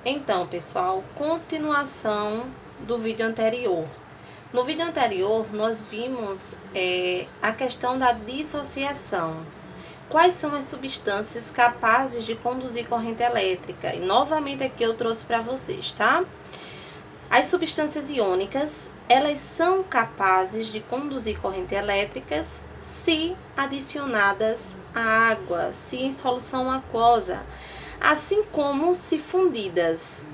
Então, pessoal, continuação do vídeo anterior. No vídeo anterior, nós vimos a questão da dissociação. Quais são as substâncias capazes de conduzir corrente elétrica? E novamente aqui eu trouxe para vocês, tá? As substâncias iônicas, elas são capazes de conduzir corrente elétricas se adicionadas à água, se em solução aquosa, assim como se fundidas.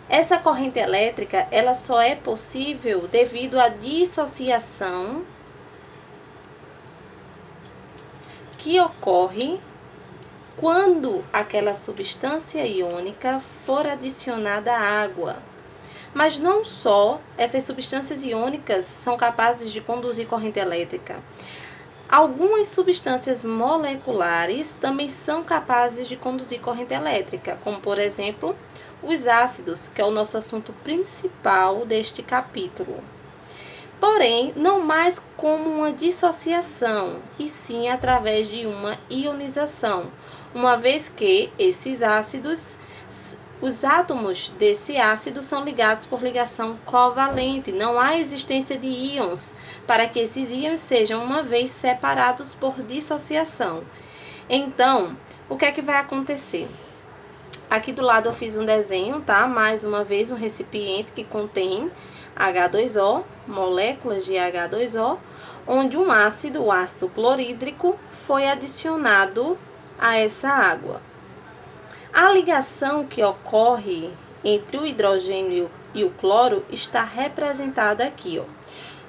Essa corrente elétrica, ela só é possível devido à dissociação que ocorre quando aquela substância iônica for adicionada à água. Mas não só essas substâncias iônicas são capazes de conduzir corrente elétrica. Algumas substâncias moleculares também são capazes de conduzir corrente elétrica, como por exemplo, os ácidos, que é o nosso assunto principal deste capítulo. Porém, não mais como uma dissociação, e sim através de uma ionização, uma vez que esses ácidos, os átomos desse ácido são ligados por ligação covalente. Não há existência de íons para que esses íons sejam uma vez separados por dissociação. Então, o que é que vai acontecer? Aqui do lado eu fiz um desenho, tá? Mais uma vez um recipiente que contém H2O, moléculas de H2O, onde um ácido, o ácido clorídrico, foi adicionado a essa água. A ligação que ocorre entre o hidrogênio e o cloro está representada aqui, ó.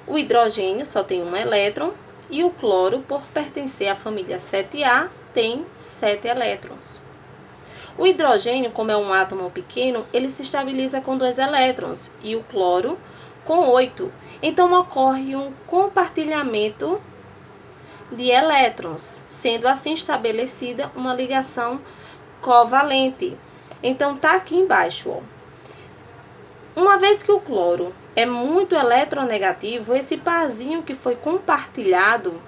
O hidrogênio só tem um elétron e o cloro, por pertencer à família 7A, tem 7 elétrons. O hidrogênio, como é um átomo pequeno, ele se estabiliza com 2 elétrons e o cloro com 8. Então, ocorre um compartilhamento de elétrons, sendo assim estabelecida uma ligação covalente. Então, tá aqui embaixo, ó. Uma vez que o cloro é muito eletronegativo, esse parzinho que foi compartilhado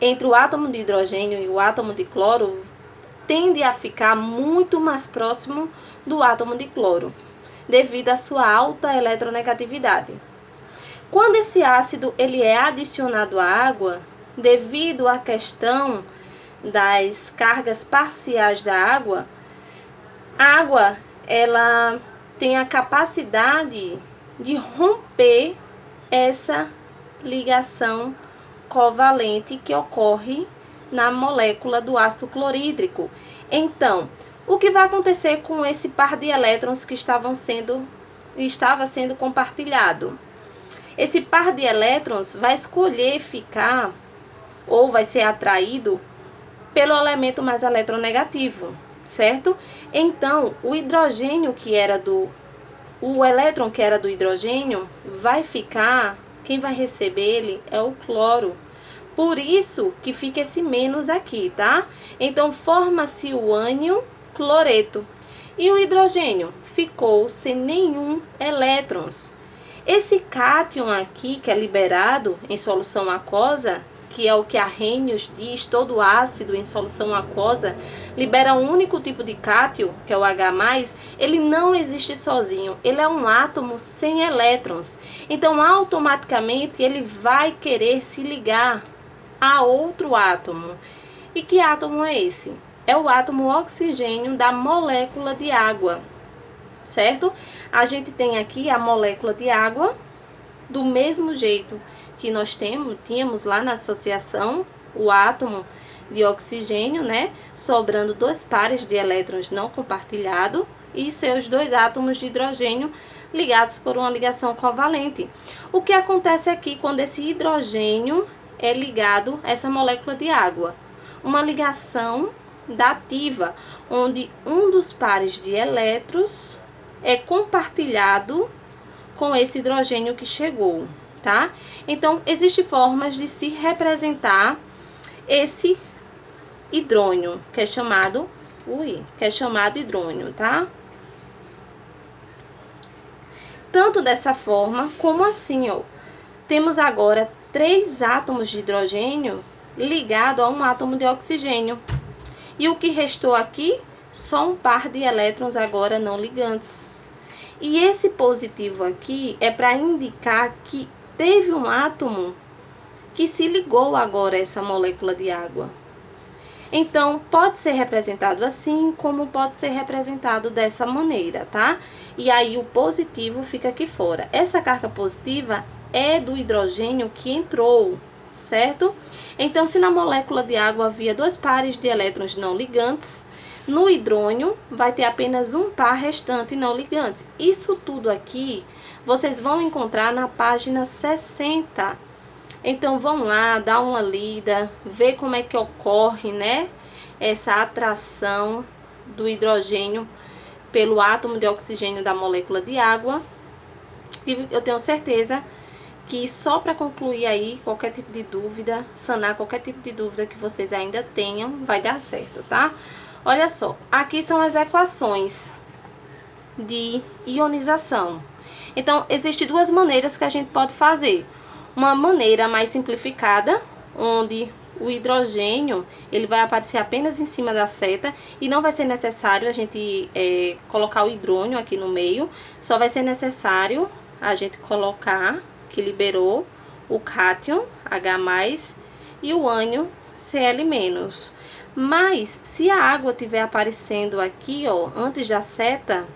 entre o átomo de hidrogênio e o átomo de cloro tende a ficar muito mais próximo do átomo de cloro, devido à sua alta eletronegatividade. Quando esse ácido ele é adicionado à água, devido à questão das cargas parciais da água, a água ela tem a capacidade de romper essa ligação covalente que ocorre na molécula do ácido clorídrico. Então, o que vai acontecer com esse par de elétrons que estava sendo compartilhado? Esse par de elétrons vai escolher ficar ou vai ser atraído pelo elemento mais eletronegativo, certo? Então, o hidrogênio o elétron que era do hidrogênio vai ficar, quem vai receber ele é o cloro. Por isso que fica esse menos aqui, tá? Então, forma-se o ânion cloreto. E o hidrogênio ficou sem nenhum elétrons. Esse cátion aqui, que é liberado em solução aquosa, que é o que Arrhenius diz, todo ácido em solução aquosa libera um único tipo de cátion, que é o H+, ele não existe sozinho, ele é um átomo sem elétrons. Então, automaticamente, ele vai querer se ligar a outro átomo. E que átomo é esse? É o átomo oxigênio da molécula de água, certo? A gente tem aqui a molécula de água do mesmo jeito que nós tínhamos lá na associação, o átomo de oxigênio, né? Sobrando 2 pares de elétrons não compartilhados e seus 2 átomos de hidrogênio ligados por uma ligação covalente. O que acontece aqui quando esse hidrogênio é ligado a essa molécula de água? Uma ligação dativa, onde um dos pares de elétrons é compartilhado com esse hidrogênio que chegou, tá? Então, existem formas de se representar esse hidrônio, que é chamado hidrônio, tá? Tanto dessa forma, como assim, ó. Temos agora 3 átomos de hidrogênio ligados a um átomo de oxigênio. E o que restou aqui? só um par de elétrons agora não ligantes. E esse positivo aqui é para indicar que teve um átomo que se ligou agora a essa molécula de água. Então, pode ser representado assim, como pode ser representado dessa maneira, tá? E aí, o positivo fica aqui fora. Essa carga positiva é do hidrogênio que entrou, certo? Então, se na molécula de água havia 2 pares de elétrons não ligantes, no hidrônio vai ter apenas um par restante não ligantes. Isso tudo aqui vocês vão encontrar na página 60. Então, vão lá, dá uma lida, ver como é que ocorre, né, essa atração do hidrogênio pelo átomo de oxigênio da molécula de água. E eu tenho certeza que só para concluir aí qualquer tipo de dúvida, sanar qualquer tipo de dúvida que vocês ainda tenham, vai dar certo, tá? Olha só, aqui são as equações de ionização. Então, existem 2 maneiras que a gente pode fazer. Uma maneira mais simplificada, onde o hidrogênio ele vai aparecer apenas em cima da seta e não vai ser necessário a gente colocar o hidrônio aqui no meio, só vai ser necessário a gente colocar, que liberou, o cátion, H+, e o ânion, Cl-. Mas, se a água estiver aparecendo aqui, ó, antes da seta,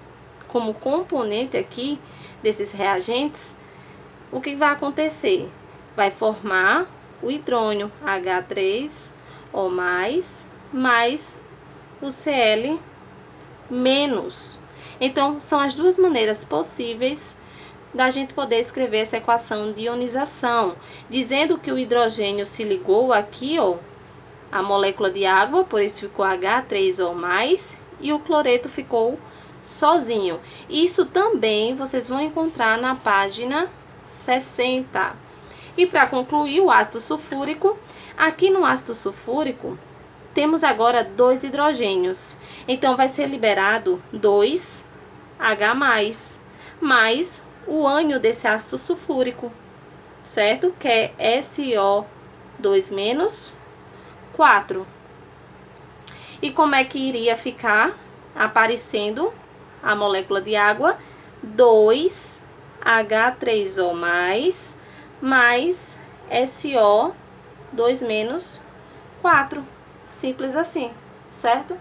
como componente aqui desses reagentes, o que vai acontecer? Vai formar o hidrônio H3O+, mais o Cl-. Então, são as 2 maneiras possíveis da gente poder escrever essa equação de ionização, dizendo que o hidrogênio se ligou aqui, ó, a molécula de água, por isso ficou H3O+, e o cloreto ficou sozinho. Isso também vocês vão encontrar na página 60. E para concluir, o ácido sulfúrico. Aqui no ácido sulfúrico, temos agora 2 hidrogênios. Então, vai ser liberado 2H+, mais o ânion desse ácido sulfúrico, certo? Que é SO2-, 4. E como é que iria ficar aparecendo a molécula de água? 2H3O+, mais SO2-, 4. Simples assim, certo?